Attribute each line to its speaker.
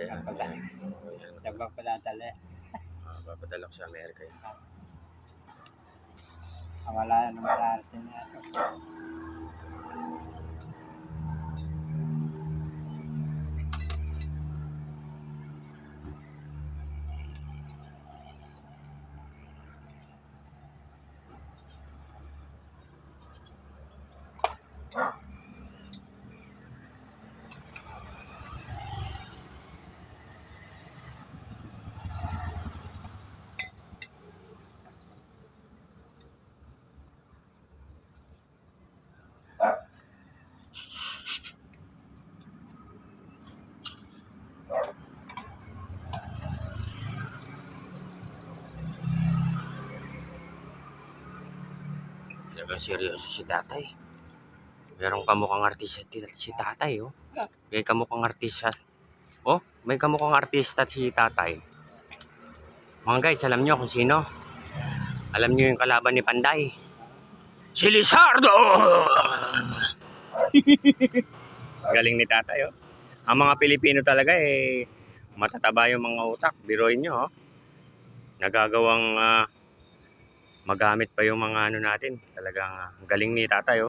Speaker 1: Kaya
Speaker 2: Nagpapadadala.
Speaker 1: papadala ko sa Amerika yan.
Speaker 2: Wala na mararating na.
Speaker 1: Talagang seryoso si tatay. Merong kamukhang artista si tatay, oh. May kamukhang artista. Oh, may kamukhang artista si tatay. Mga guys, alam nyo kung sino? Alam nyo yung kalaban ni Panday? Si Lizardo! Galing ni tatay, oh. Ang mga Pilipino talaga, matataba yung mga utak. Biruin nyo, oh. Nagagawang magamit pa yung mga ano natin. Talagang galing ni tatay, oh.